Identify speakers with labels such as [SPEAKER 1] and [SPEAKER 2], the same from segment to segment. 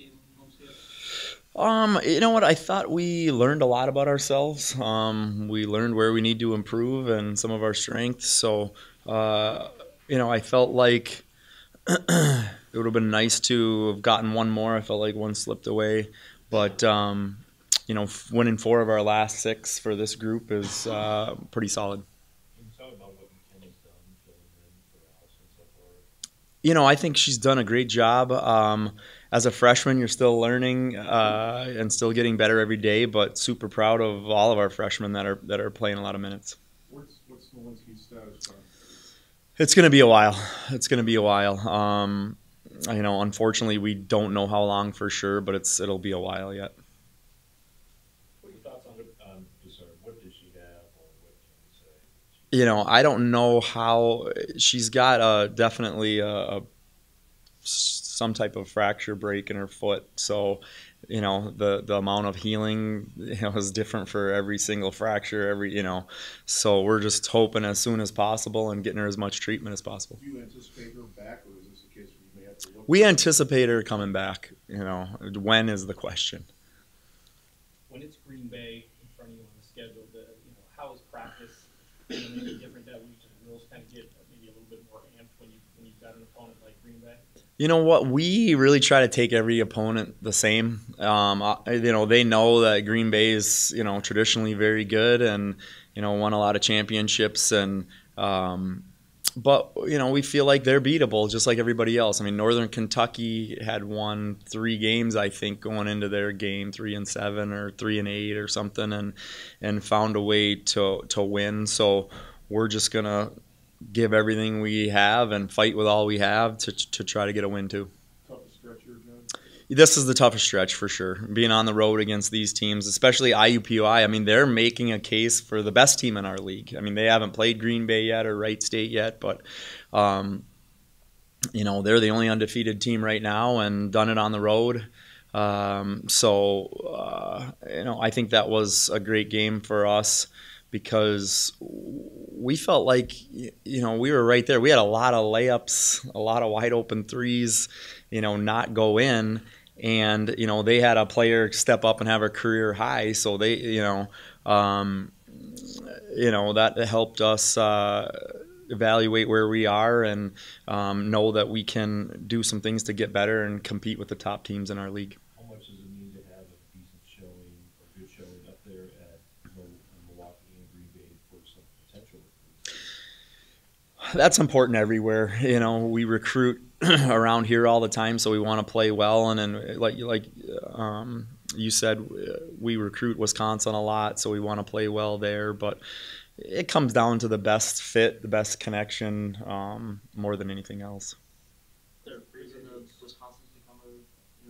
[SPEAKER 1] game home state?
[SPEAKER 2] You know what? I thought we learned a lot about ourselves. We learned where we need to improve and some of our strengths. So, uh, I felt like it would have been nice to have gotten one more. I felt like one slipped away, but winning 4 of our last 6 for this group is pretty solid.
[SPEAKER 3] Can you talk about what McKenna's done filling in for Allison so far?
[SPEAKER 2] I think she's done a great job. As a freshman, you're still learning and still getting better every day. But super proud of all of our freshmen that are playing a lot of minutes.
[SPEAKER 4] What's Nowinski's status on?
[SPEAKER 2] It's going to be a while. It's going to be a while. Unfortunately, we don't know how long for sure, but it'll be a while yet.
[SPEAKER 3] What are your thoughts on what does she have, or what can you say?
[SPEAKER 2] I don't know how she's got definitely some type of fracture break in her foot. So, the amount of healing, is different for every single fracture, so we're just hoping as soon as possible and getting her as much treatment as possible.
[SPEAKER 4] Do you anticipate her back, or is this a case where you may have to look?
[SPEAKER 2] We anticipate her coming back. When is the question.
[SPEAKER 1] When it's Green Bay in front of you on the schedule, how is practice maybe different that week? And Wills kind of get maybe a little bit more amped when you've got an opponent like Green Bay.
[SPEAKER 2] You know what? We really try to take every opponent the same. They know that Green Bay is, traditionally very good and, won a lot of championships. But we feel like they're beatable just like everybody else. I mean, Northern Kentucky had won 3 games, I think, going into their game, 3-7 or 3-8 or something, and found a way to win. So we're just going to give everything we have and fight with all we have to try to get a win too.
[SPEAKER 4] Toughest stretch here, John?
[SPEAKER 2] This is the toughest stretch for sure. Being on the road against these teams, especially IUPUI, I mean, they're making a case for the best team in our league. I mean, they haven't played Green Bay yet or Wright State yet, but they're the only undefeated team right now and done it on the road. I think that was a great game for us because we felt like, we were right there. We had a lot of layups, a lot of wide open threes, not go in. And, they had a player step up and have a career high. So they, that helped us evaluate where we are and know that we can do some things to get better and compete with the top teams in our league.
[SPEAKER 3] How much does it mean to have a decent showing, or good showing up there at Milwaukee and Green Bay for some potential recruits?
[SPEAKER 2] That's important everywhere. We recruit around here all the time, so we want to play well. And then, like you said, we recruit Wisconsin a lot, so we want to play well there. But it comes down to the best fit, the best connection, more than anything else.
[SPEAKER 1] Is there a reason that Wisconsin's become a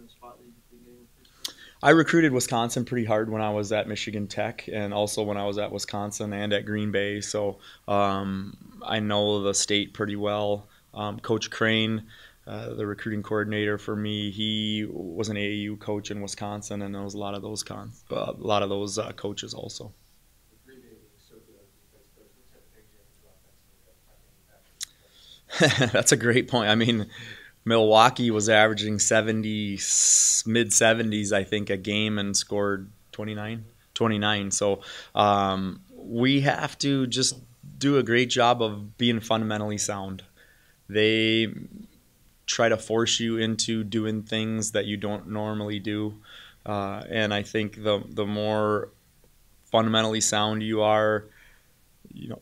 [SPEAKER 1] spot that you've been getting recruits?
[SPEAKER 2] I recruited Wisconsin pretty hard when I was at Michigan Tech and also when I was at Wisconsin and at Green Bay. So I know the state pretty well. Coach Crane, the recruiting coordinator for me, he was an AAU coach in Wisconsin and knows a lot of those coaches also.
[SPEAKER 1] With Green Bay being so good on defense, coach, what type of things do you have to do offensively to have any impact?
[SPEAKER 2] That's a great point. I mean, Milwaukee was averaging 70, mid-70s, I think, a game and scored 29. So we have to just do a great job of being fundamentally sound. They try to force you into doing things that you don't normally do. And I think the more fundamentally sound you are,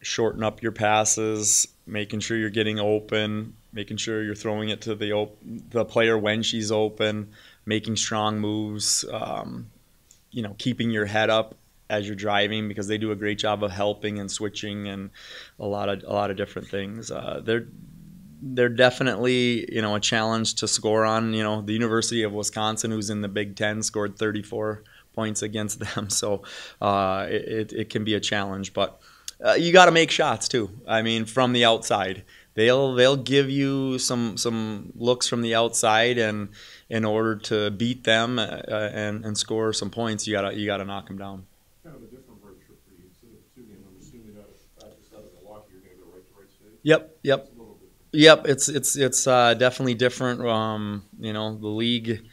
[SPEAKER 2] shorten up your passes, making sure you're getting open, making sure you're throwing it to the player when she's open, making strong moves, keeping your head up as you're driving because they do a great job of helping and switching and a lot of different things. They're definitely a challenge to score on. The University of Wisconsin, who's in the Big Ten, scored 34 points against them, so it can be a challenge. But you got to make shots too. I mean, from the outside, they'll give you some looks from the outside, and in order to beat them and score some points, you gotta knock them down.
[SPEAKER 4] Kind of a different road trip for you. Instead of 2 games, I'm assuming out of Milwaukee, you're going to go right to Wright State.
[SPEAKER 2] Yep.
[SPEAKER 4] It's a little different.
[SPEAKER 2] Yep, it's definitely different. The league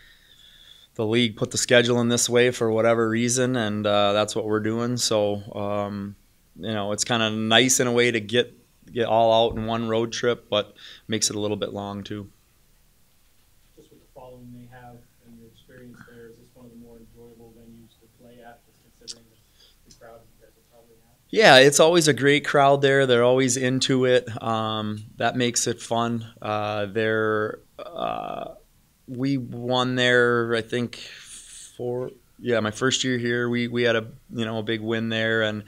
[SPEAKER 2] the league put the schedule in this way for whatever reason, and that's what we're doing. So it's kind of nice in a way to get all out in one road trip, but makes it a little bit long too.
[SPEAKER 1] Just with the following they have and your experience there, is this one of the more enjoyable venues to play at, just considering the crowd you guys will probably have?
[SPEAKER 2] Yeah, it's always a great crowd there. They're always into it. That makes it fun. We won there, I think, my first year here. We had a big win there, and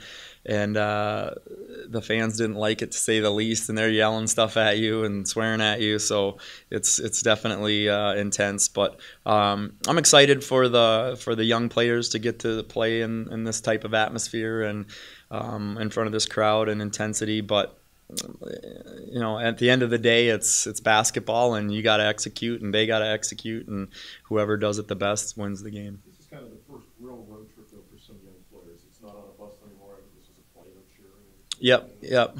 [SPEAKER 2] the fans didn't like it, to say the least, and they're yelling stuff at you and swearing at you. So it's definitely intense. But I'm excited for the young players to get to play in this type of atmosphere and in front of this crowd and intensity. But at the end of the day, it's basketball, and you got to execute, and they got to execute, and whoever does it the best wins the game.
[SPEAKER 4] This is kind of the first real road trip though for some young players. It's not on a bus anymore. I think this is a plane, I'm sure.
[SPEAKER 2] Yep.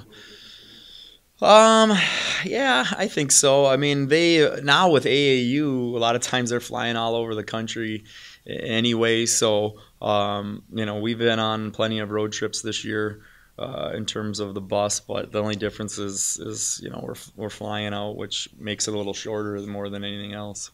[SPEAKER 2] Yeah, I think so. I mean, they now with AAU, a lot of times they're flying all over the country anyway. So, we've been on plenty of road trips this year in terms of the bus, but the only difference is we're flying out, which makes it a little shorter more than anything else.